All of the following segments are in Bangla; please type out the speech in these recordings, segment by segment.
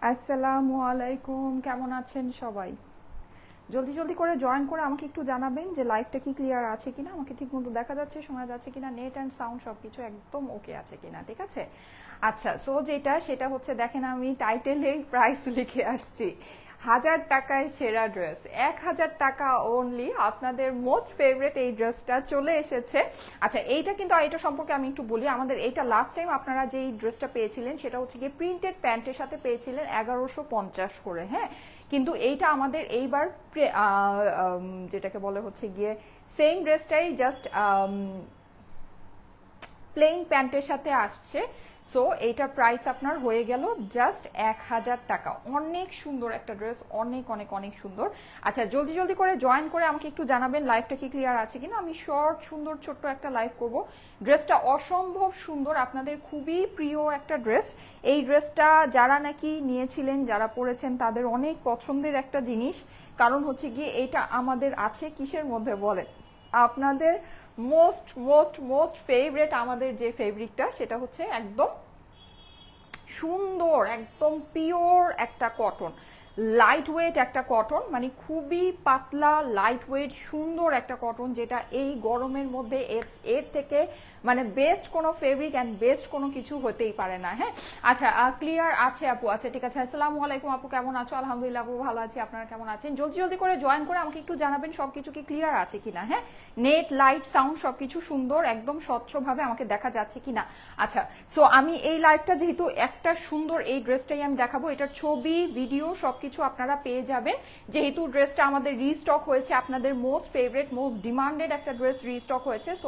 আসসালামু আলাইকুম, কেমন আছেন সবাই? জলদি জলদি করে জয়েন করে আমাকে একটু জানাবেন যে লাইভটা কি ক্লিয়ার আছে কিনা, আমাকে ঠিক মতো দেখা যাচ্ছে, শোনা যাচ্ছে কিনা, নেট অ্যান্ড সাউন্ড সব কিছু একদম ওকে আছে কিনা। ঠিক আছে, আচ্ছা। সো সেটা হচ্ছে, দেখেন আমি টাইটেলে প্রাইস লিখে আসছি, 1000 টাকায় সেরা ড্রেস, 1000 টাকা অনলি। আপনাদের মোস্ট ফেভারিট এই ড্রেসটা চলে এসেছে। আচ্ছা, এইটা কিন্তু, এটা সম্পর্কে আমি একটু বলি। আমাদের এইটা লাস্ট টাইম আপনারা যেই ড্রেসটা পেয়েছিলেন সেটা হচ্ছে গিয়ে প্রিন্টেড প্যান্টের সাথে পেয়েছিলেন 1150 করে, হ্যাঁ। কিন্তু এইটা আমাদের এইবার যেটাকে বলে হচ্ছে গিয়ে সেম ড্রেসটাই জাস্ট প্লেন প্যান্টের সাথে আসছে। সো এইটার প্রাইস আপনার হয়ে গেল জাস্ট 1000 টাকা। অনেক সুন্দর একটা ড্রেস, অনেক অনেক অনেক সুন্দর। আচ্ছা, জলদি জলদি করে জয়েন করে আমাকে একটু জানাবেন লাইভটা কি ক্লিয়ার আছে কিনা। আমি শর্ট সুন্দর ছোট্ট একটা লাইভ করব। ড্রেসটা অসম্ভব সুন্দর, আপনাদের খুবই প্রিয় একটা ড্রেস। এই ড্রেসটা যারা নাকি নিয়েছিলেন, যারা পরেছেন, তাদের অনেক পছন্দের একটা জিনিস। কারণ হচ্ছে গিয়ে এটা আমাদের আছে কিসের মধ্যে বলে, আপনাদের মোস্ট মোস্ট মোস্ট ফেভারিট, আমাদের যে ফেব্রিকটা সেটা হচ্ছে একদম সুন্দর, একদম পিওর একটা কটন, লাইট ওয়েট একটা কটন, মানে খুবই পাতলা লাইট ওয়েট সুন্দর একটা কটন, যেটা এই গরমের মধ্যে এর থেকে মানে বেস্ট কোনো ফেব্রিক অ্যান্ড বেস্ট কোনো কিছু হতেই পারে না, হ্যাঁ। আচ্ছা, ক্লিয়ার আছে আপু? আচ্ছা, ঠিক আছে। আসসালামু আলাইকুম আপু, কেমন আছো? আলহামদুলিল্লাহ আপু, ভালো আছি। আপনারা কেমন আছেন? জলদি জলদি করে জয়েন করে আমাকে একটু জানাবেন সবকিছু কি ক্লিয়ার আছে কিনা, হ্যাঁ। নেট, লাইট, সাউন্ড সবকিছু সুন্দর, একদম স্বচ্ছভাবে আমাকে দেখা যাচ্ছে কিনা। আচ্ছা, সো আমি এই লাইভটা যেহেতু একটা সুন্দর এই ড্রেসটাই আমি দেখাবো, এটার ছবি, ভিডিও সবকিছু আপনারা পেয়ে যাবেন। যেহেতু ড্রেসটা আমাদের রিস্টক হয়েছে, আপনাদের মোস্ট ফেভারিট, মোস্ট ডিমান্ডেড একটা ড্রেস রিস্টক হয়েছে, সো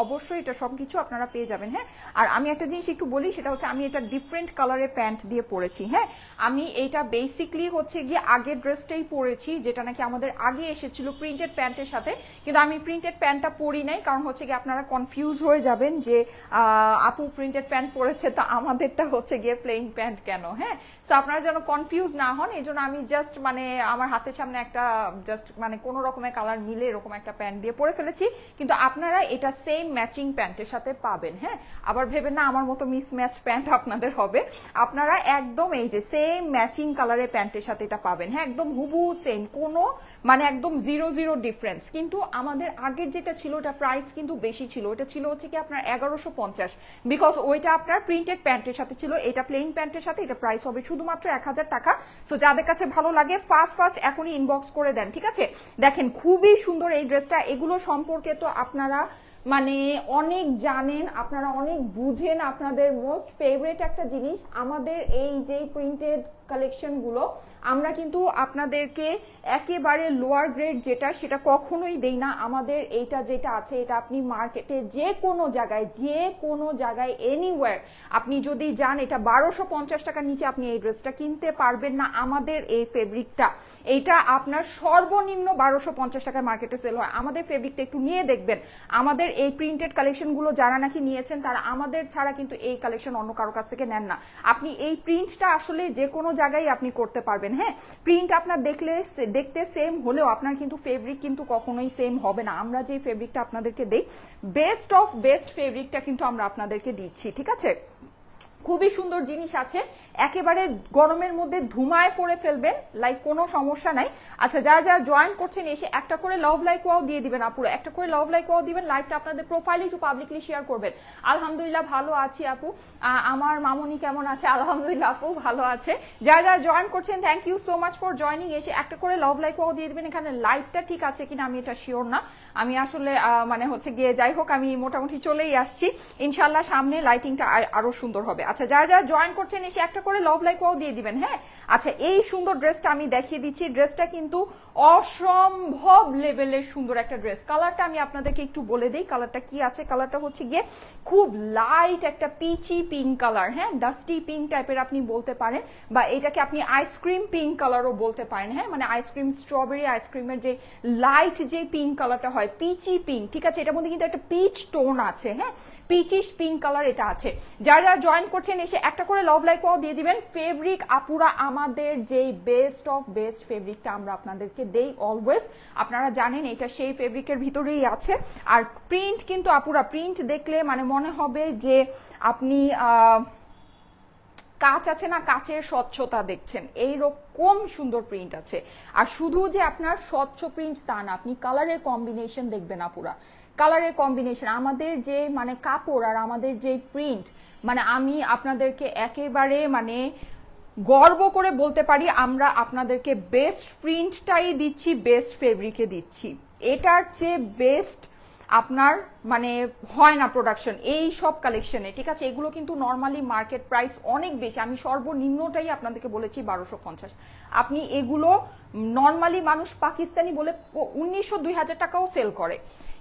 অবশ্যই এটা সবকিছু আপনারা পেয়ে যাবেন, হ্যাঁ। আর আমি একটা জিনিস একটু বলি, সেটা হচ্ছে আমি এটা ডিফারেন্ট কালারের প্যান্ট দিয়ে পরেছি, হ্যাঁ। আমি এইটা বেসিকলি হচ্ছে গিয়ে আগের ড্রেসটাই পরেছি, যেটা নাকি আমাদের আগে এসেছিল প্রিন্টেড প্যান্টের সাথে, কিন্তু আমি প্রিন্টেড প্যান্টটা পরি নাই, কারণ হচ্ছে গিয়ে আপনারা কনফিউজ হয়ে যাবেন যে আপু প্রিন্টেড প্যান্ট পরেছে, তো আমাদেরটা হচ্ছে গিয়ে প্লেন প্যান্ট কেন, হ্যাঁ। সো আপনারা যেন কনফিউজ না হন, এই জন্য আমি জাস্ট মানে আমার হাতের সামনে একটা জাস্ট মানে কোনো রকমের কালার মিলে এরকম একটা প্যান্ট দিয়ে পরে ফেলেছি, কিন্তু আপনারা এটা সেম ম্যাচিং প্যান্টের সাথে পাবেন, হ্যাঁ। আবার ভেবেন না আমার মতো মিস ম্যাচ প্যান্ট আপনাদের হবে, আপনারা একদম এই যে সেম ম্যাচিং কালারের প্যান্টের সাথে এটা পাবেন, হ্যাঁ। একদম হুবহু সেম, কোনো মানে একদম জিরো জিরো ডিফারেন্স। কিন্তু আমাদের আগের যেটা ছিল ওটা প্রাইস কিন্তু বেশি ছিল, ওটা ছিল হচ্ছে কি আপনার 1150, বিকজ ওইটা আপনার প্রিন্টেড প্যান্টের সাথে ছিল, এটা প্লেন প্যান্টের সাথে, এটা প্রাইস হবে শুধুমাত্র 1000 টাকা। সো যাদের কাছে ভালো লাগে ফার্স্ট ফার্স্ট এখনই ইনবক্স করে দেন, ঠিক আছে। দেখেন খুবই সুন্দর এই ড্রেসটা, এগুলো সম্পর্কে তো আপনারা মানে অনেক জানেন, আপনারা অনেক বুঝেন, আপনাদের মোস্ট ফেভারিট একটা জিনিস আমাদের এই যে প্রিন্টেড কালেকশনগুলো, আমরা কিন্তু আপনাদেরকে একেবারে লোয়ার গ্রেড যেটা সেটা কখনোই দেই না। আমাদের এইটা যেটা আছে, এটা আপনি মার্কেটে যে কোনো জায়গায় এনিওয়্যার আপনি যদি যান, এটা 1250 টাকার নিচে আপনি এই ড্রেসটা কিনতে পারবেন না। আমাদের এই ফেব্রিকটা, এইটা আপনার সর্বনিম্ন 1250 টাকায় মার্কেটে সেল হয়। আমাদের ফেব্রিকটা একটু নিয়ে দেখবেন, আমাদের এই প্রিন্টেড কালেকশনগুলো যারা নাকি নিয়েছেন তারা আমাদের ছাড়া কিন্তু এই কালেকশন অন্য কারো কাছ থেকে নেন না। আপনি এই প্রিন্টটা আসলে যে কোনো জায়গায় আপনি করতে পারবেন, হ্যাঁ। প্রিন্ট আপনার দেখতে সেম হলেও আপনার কিন্তু ফেব্রিক কিন্তু কখনোই সেম হবে না। আমরা যে ফেব্রিকটা আপনাদেরকে দেই, বেস্ট অফ বেস্ট ফেব্রিকটা কিন্তু আমরা আপনাদেরকে দিচ্ছি, ঠিক আছে। খুবই সুন্দর জিনিস আছে, একেবারে গরমের মধ্যে ধুমায় পরে ফেলবেন, লাইক কোনো সমস্যা নাই। আচ্ছা, যারা যারা জয়েন করছেন এসে একটা করে লাভ লাইক ওয়াও দিয়ে দিবেন, আপুরা একটা করে লাভ লাইক ওয়াও দিবেন, লাইভটা আপনাদের প্রোফাইলে একটু পাবলিকলি শেয়ার করবেন। আলহামদুলিল্লাহ ভালো আছি আপু, আমার মামনি কেমন আছে? আলহামদুলিল্লাহ আপু ভালো আছে। যারা যারা জয়েন করছেন thank you so much for joining. এসে একটা করে লাভ লাইক ওয়াও দিয়ে দিবেন। এখানে লাইটটা ঠিক আছে কিনা আমি এটা শিওর না, আমি আসলে মানে হচ্ছে গিয়ে যাই হোক, আমি মোটামুটি চলেই আসছি, ইনশাল্লাহ সামনে লাইটিংটা আরো সুন্দর হবে। আচ্ছা, যারা যারা জয়েন করছেন এসে একটা করে লাভ লাইক ওয়াও দিয়ে দিবেন, হ্যাঁ। আচ্ছা, এই সুন্দর ড্রেসটা আমি দেখিয়ে দিচ্ছি, ড্রেসটা কিন্তু অসম্ভব লেভেলের সুন্দর একটা ড্রেস। কালারটা আমি আপনাদেরকে একটু বলে দিই, কালারটা কি আছে। কালারটা হচ্ছে গিয়ে খুব লাইট একটা পিচি পিঙ্ক কালার, হ্যাঁ, ডাস্টি পিঙ্ক টাইপের আপনি বলতে পারেন, বা এটাকে আপনি আইসক্রিম পিঙ্ক কালারও বলতে পারেন, হ্যাঁ। মানে আইসক্রিম, স্ট্রবেরি আইসক্রিমের যে লাইট যে পিঙ্ক কালারটা হয়, পিচি পিঙ্ক, ঠিক আছে। এটার মধ্যে কিন্তু একটা পিচ টোন আছে, হ্যাঁ, পিচিশ পিঙ্ক কালার এটা আছে। যারা যারা জয়েন করছেন এসে একটা করে লাভ লাইক ওয়াও দিয়ে দিবেন। ফেব্রিক আপুরা আমাদের যে বেস্ট অফ বেস্ট ফেব্রিকটা আমরা আপনাদেরকে দেই অলওয়েজ, আপনারা জানেন এটা সেই ফেব্রিকের ভিতরেই আছে। আর প্রিন্ট কিন্তু আপুরা, প্রিন্ট দেখলে মানে মনে হবে যে আপনি কাঁচ আছে না, কাচের স্বচ্ছতা দেখছেন, এইরকম সুন্দর প্রিন্ট আছে। আর শুধু যে আপনার স্বচ্ছ প্রিন্ট তা না, আপনি কালারের কম্বিনেশন দেখবেন আপুরা, কালারের কম্বিনেশন, আমাদের যে মানে কাপড় আর আমাদের যে প্রিন্ট, মানে আমি আপনাদেরকে একেবারে মানে গর্ব করে বলতে পারি আমরা আপনাদেরকে বেস্ট প্রিন্টটাই দিচ্ছি, বেস্ট ফেব্রিকে দিচ্ছি। এটার চেয়ে বেস্ট আপনার মানে হয় না প্রোডাকশন এই সব কালেকশনে, ঠিক আছে। এগুলো কিন্তু নর্মালি মার্কেট প্রাইস অনেক বেশি, আমি সর্বনিম্নটাই আপনাদেরকে বলেছি 1250। আপনি এগুলো নর্মালি মানুষ পাকিস্তানি বলে 1900-2000 টাকাও সেল করে,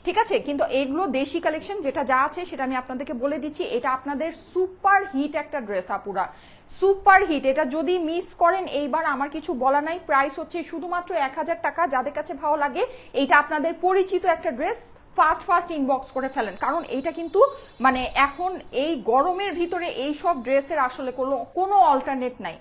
ঠিক আছে। কিন্তু এগুলো দেশি কালেকশন, যেটা যা আছে সেটা আমি আপনাদেরকে বলে দিচ্ছি। এটা আপনাদের সুপার হিট একটা ড্রেস আপুরা, সুপার হিট। এটা যদি মিস করেন এইবার আমার কিছু বলা নাই। প্রাইস হচ্ছে শুধুমাত্র 1000 টাকা। যাদের কাছে ভালো লাগে, এইটা আপনাদের পরিচিত একটা ড্রেস, ফার্স্ট ইনবক্স করে ফেলেন, কারণ এইটা কিন্তু মানে এখন এই গরমের ভিতরে এই সব ড্রেসের আসলে কোনো অল্টারনেট নাই,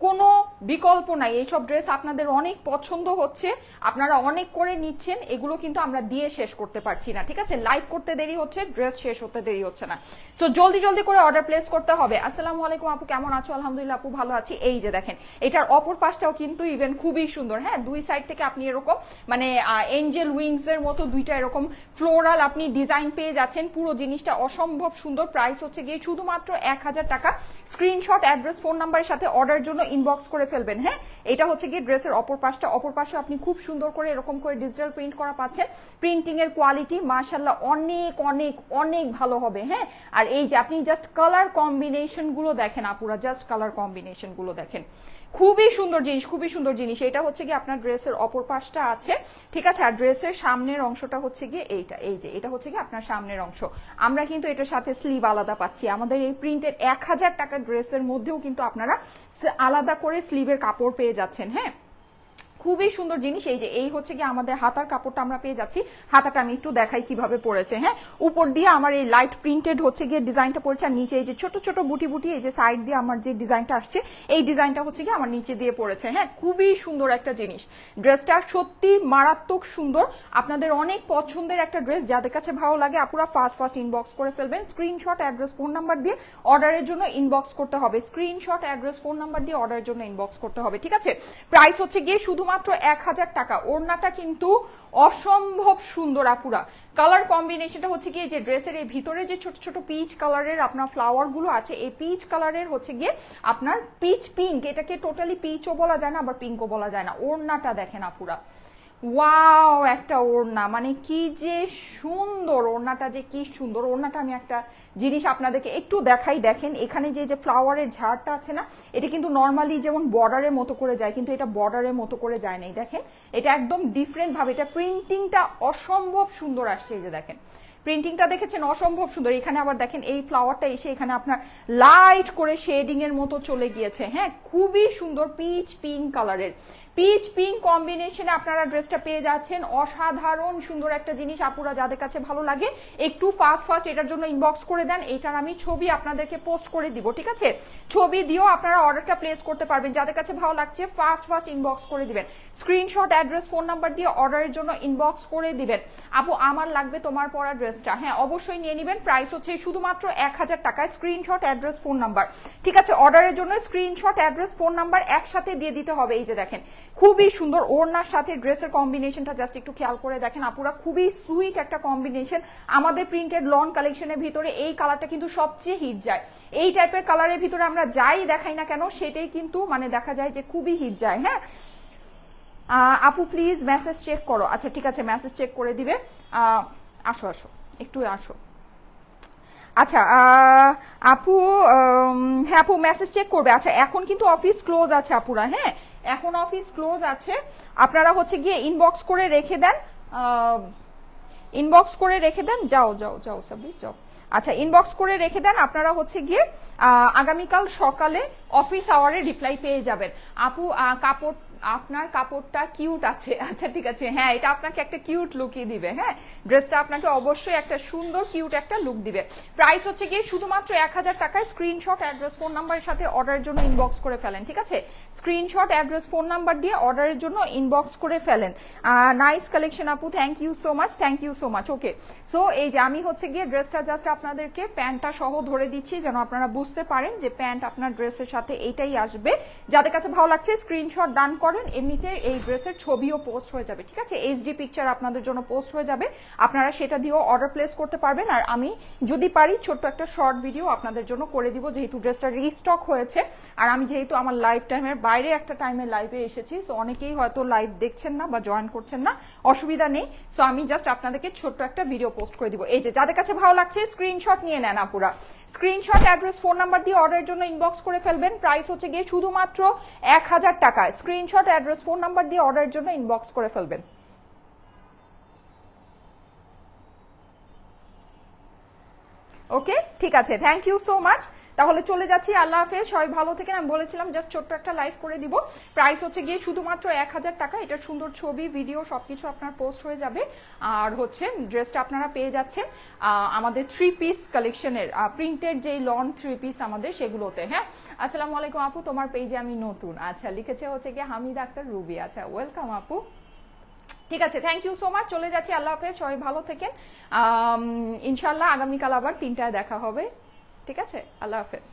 কোনো বিকল্প নাই। এইসব ড্রেস আপনাদের অনেক পছন্দ হচ্ছে, আপনারা অনেক করে নিচ্ছেন, এগুলো কিন্তু আমরা দিয়ে শেষ করতে পারছি না, ঠিক আছে। লাইভ করতে দেরি হচ্ছে, ড্রেস শেষ হতে দেরি হচ্ছে না, সো জলদি জলদি করে অর্ডার প্লেস করতে হবে। আসসালামু আলাইকুম আপু, কেমন আছো? আলহামদুলিল্লাহ আপু ভালো আছি। এই যে দেখেন, এটার অপর পাশটাও কিন্তু ইভেন খুবই সুন্দর, হ্যাঁ। দুই সাইড থেকে আপনি এরকম মানে এঞ্জেল উইংস এর মতো দুইটা এরকম ফ্লোরাল আপনি ডিজাইন পেয়ে যাচ্ছেন। পুরো জিনিসটা অসম্ভব সুন্দর। প্রাইস হচ্ছে গিয়ে শুধুমাত্র 1000 টাকা। স্ক্রিনশট, অ্যাড্রেস, ফোন নাম্বারের সাথে অর্ডারের জন্য ইনবক্স করে ফেলবেন, হ্যাঁ। এটা হচ্ছে গিয়ে ড্রেসের অপর পাশটা, অপর পাশে আপনি খুব সুন্দর করে এরকম করে ডিজিটাল প্রিন্ট করা পাচ্ছেন। প্রিন্টিং এর কোয়ালিটি মাশাআল্লাহ অনেক অনেক অনেক ভালো হবে, হ্যাঁ। আর এই যে আপনি জাস্ট কালার কম্বিনেশন গুলো দেখেন আপুরা, জাস্ট কালার কম্বিনেশন গুলো দেখেন, খুবই সুন্দর জিনিস, খুবই সুন্দর জিনিস। এটা হচ্ছে গিয়ে আপনার ড্রেসের অপর পাশটা আছে, ঠিক আছে। আর ড্রেসের সামনের অংশটা হচ্ছে গিয়ে এইটা, এই যে এটা হচ্ছে গিয়ে আপনার সামনের অংশ। আমরা কিন্তু এটার সাথে স্লিভ আলাদা পাচ্ছি। আমাদের এই প্রিন্টের 1000 টাকার ড্রেসের মধ্যেও কিন্তু আপনারা আলাদা করে স্লিভের কাপড় পেয়ে যাচ্ছেন, হ্যাঁ। খুবই সুন্দর জিনিস। এই যে এই হচ্ছে কি আমাদের হাতার কাপড়টা আমরা পেয়ে যাচ্ছি। হাতাটা আমি একটু দেখাই কিভাবে পড়েছে, হ্যাঁ। উপর দিয়ে আমার এই লাইট প্রিন্টেড হচ্ছে গিয়ে ডিজাইনটা পড়েছে, আর নিচে এই যে ছোট ছোট বুটি বুটি এই যে সাইড দিয়ে আমার যে ডিজাইনটা আসছে, এই ডিজাইনটা হচ্ছে গিয়ে আমার নিচে দিয়ে পড়েছে, হ্যাঁ। খুবই সুন্দর একটা জিনিস, ড্রেসটা সত্যি মারাত্মক সুন্দর। আপনাদের অনেক পছন্দের একটা ড্রেস, যাদের কাছে ভালো লাগে আপুরা ফার্স্ট ইনবক্স করে ফেলবেন। স্ক্রিনশট, অ্যাড্রেস, ফোন নাম্বার দিয়ে অর্ডারের জন্য ইনবক্স করতে হবে। স্ক্রিনশট, অ্যাড্রেস, ফোন নাম্বার দিয়ে অর্ডারের জন্য ইনবক্স করতে হবে, ঠিক আছে। প্রাইস হচ্ছে গিয়ে শুধুমাত্র 1000 টাকা। ওড়নাটা কিন্তু অসম্ভব সুন্দর আপুরা। কালার কম্বিনেশনটা হচ্ছে গিয়ে যে ড্রেসের এই ভিতরে যে ছোট ছোট পিচ কালারের আপনার ফ্লাওয়ার গুলো আছে, এই পিচ কালারের হচ্ছে গিয়ে আপনার পিচ পিঙ্ক, এটাকে টোটালি পিচও বলা যায় না আবার পিঙ্কও বলা যায় না। ওড়নাটা দেখেন আপুরা, ওয়াও একটা ওড়না, মানে কি যে সুন্দর ওড়নাটা, যে কি সুন্দর ওড়নাটা। আমি একটা জিনিস আপনাদেরকে একটু দেখাই, দেখেন এখানে যে ফ্লাওয়ারের ঝাড়টা আছে না, এটা কিন্তু নর্মালি যেমন বর্ডারের মতো করে যায়, কিন্তু এটা বর্ডারের মতো করে যায় নাই, দেখেন এটা একদম ডিফারেন্ট ভাবে, এটা প্রিন্টিংটা অসম্ভব সুন্দর আসছে। এই যে দেখেন প্রিন্টিংটা দেখেছেন, অসম্ভব সুন্দর। এখানে আবার দেখেন এই ফ্লাওয়ারটা এসে এখানে আপনার লাইট করে শেডিং এর মতো চলে গিয়েছে, হ্যাঁ। খুবই সুন্দর পিচ পিঙ্ক কালারের, পিচ পিঙ্ক কম্বিনেশনে আপনারা ড্রেসটা পেয়ে যাচ্ছেন। অসাধারণ সুন্দর একটা জিনিস আপুরা, যাদের কাছে ভালো লাগে একটু ফাস্ট এটার জন্য ইনবক্স করে দেন। এটার আমি ছবি আপনাদেরকে পোস্ট করে দিব, ঠিক আছে। ছবি দিয়েও আপনারা অর্ডারটা প্লেস করতে পারবেন। যাদের কাছে ভালো লাগছে ফাস্ট ইনবক্স করে দিবেন। স্ক্রিনশট, অ্যাড্রেস, ফোন নাম্বার দিয়ে অর্ডারের জন্য ইনবক্স করে দিবেন। আপু আমার লাগবে তোমার পরা ড্রেসটা, হ্যাঁ অবশ্যই নিয়ে নেবেন। প্রাইস হচ্ছে শুধুমাত্র 1000 টাকায়। স্ক্রিনশট, অ্যাড্রেস, ফোন নাম্বার, ঠিক আছে। অর্ডারের জন্য স্ক্রিনশট, অ্যাড্রেস, ফোন নাম্বার একসাথে দিয়ে দিতে হবে। এই যে দেখেন খুবই সুন্দর ওড়নার সাথে ড্রেসের কম্বিনেশনটা জাস্ট একটু খেয়াল করে দেখেন আপুরা, খুবই সুইট একটা কম্বিনেশন। আমাদের প্রিন্টেড লন কালেকশনের ভিতরে এই কালারটা কিন্তু সবচেয়ে হিট যায়। এই টাইপের কালারের ভিতরে আমরা যাই দেখাই না কেন সেটাই কিন্তু মানে দেখা যায় যে খুবই হিট যায়, হ্যাঁ। আপু প্লিজ মেসেজ চেক করো। আচ্ছা ঠিক আছে, মেসেজ চেক করে দিবে। আসো আসো একটু আসো। আচ্ছা আপু, হ্যাঁ আপু মেসেজ চেক করবে। আচ্ছা এখন কিন্তু অফিস ক্লোজ আছে আপুরা, হ্যাঁ এখন অফিস ক্লোজ আছে। আপনারা হচ্ছে গিয়ে ইনবক্স করে রেখে দেন, ইনবক্স করে রেখে দেন। যাও যাও যাও সাবি যাও। আচ্ছা ইনবক্স করে রেখে দেন। আপনারা হচ্ছে গিয়ে আগামীকাল সকালে অফিস আওয়ারে রিপ্লাই পেয়ে যাবেন। আপু আপনার কাপড়টা কিউট আছে, আচ্ছা ঠিক আছে, হ্যাঁ এটা আপনাকে একটা কিউট লুকই দিবে, হ্যাঁ ড্রেসটা আপনাকে অবশ্যই একটা সুন্দর কিউট একটা লুক দিবে। প্রাইস হচ্ছে গিয়ে শুধুমাত্র 1000 টাকায়। স্ক্রিনশট, অ্যাড্রেস, ফোন নাম্বারের সাথে অর্ডারের জন্য ইনবক্স করে ফেলেন, ঠিক আছে? স্ক্রিনশট, অ্যাড্রেস, ফোন নাম্বার দিয়ে অর্ডারের জন্য ইনবক্স করে ফেলেন। নাইস কালেকশন আপু, thank you so much, thank you so much. Okay, so এই যে আমি হচ্ছে গিয়ে ড্রেসটা জাস্ট আপনাদেরকে প্যান্টটা সহ ধরে দিচ্ছি যেন আপনারা বুঝতে পারেন যে প্যান্ট আপনার ড্রেসের সাথে এইটাই আসবে। যাদের কাছে ভালো লাগছে স্ক্রিনশট ডান করেন, এমনিতে এই ড্রেসের ছবিও পোস্ট হয়ে যাবে, ঠিক আছে? এইচডি পিকচার আপনাদের জন্য পোস্ট হয়ে যাবে, আপনারা সেটা দিয়েও অর্ডার প্লেস করতে পারবেন। আর আমি যদি পারি ছোট্ট একটা শর্ট ভিডিও আপনাদের জন্য করে দিব, যেহেতু ড্রেসটা রিস্টক হয়েছে। আর আমি যেহেতু আমার লাইভ টাইমের বাইরে একটা টাইমে লাইভে এসেছি, সো অনেকেই হয়তো লাইভ দেখছেন না বা জয়েন করছেন না, অসুবিধা নেই। সো আমি জাস্ট আপনাদেরকে ছোট্ট একটা ভিডিও পোস্ট করে দিব। এই যে যাদের কাছে ভালো লাগছে স্ক্রিনশট নিয়ে নেন আপুরা, স্ক্রিনশট, অ্যাড্রেস, ফোন নাম্বার দিয়ে অর্ডারের জন্য ইনবক্স করে ফেলবেন। প্রাইস হচ্ছে গিয়ে শুধুমাত্র 1000 টাকা। স্ক্রিনশট, অ্যাড্রেস, ফোন নাম্বার দিয়ে অর্ডারের জন্য ইনবক্স করে ফেলবেন। ওকে, ঠিক আছে, থ্যাংক ইউ সো মাচ। তাহলে চলে যাচ্ছি, আল্লাহ হাফেজ, সবাই ভালো থেকেন। আমি বলেছিলাম জাস্ট ছোট্ট একটা লাইভ করে দিব। প্রাইস হচ্ছে গিয়ে শুধুমাত্র 1000 টাকা। এটার সুন্দর ছবি, ভিডিও সবকিছু আপনার পোস্ট হয়ে যাবে। আর হচ্ছে ড্রেসটা আপনারা পেয়ে যাচ্ছেন আমাদের 3 পিস কালেকশনের প্রিন্টেড যেই লন 3 পিস আমাদের সেগুলোতে। হ্যাঁ, আসসালামু আলাইকুম আপু, তোমার পেজে আমি নতুন। আচ্ছা, লিখেছে হচ্ছে গিয়ে হামিদ আক্তার রুবি। আচ্ছা, ওয়েলকাম আপু, ঠিক আছে, থ্যাংক ইউ সো মাচ। চলে যাচ্ছি, আল্লাহ হাফেজ, সবাই ভালো থেকেন। ইনশাল্লাহ আগামীকাল আবার 3টায় দেখা হবে, ঠিক আছে? আল্লাহ হাফেজ।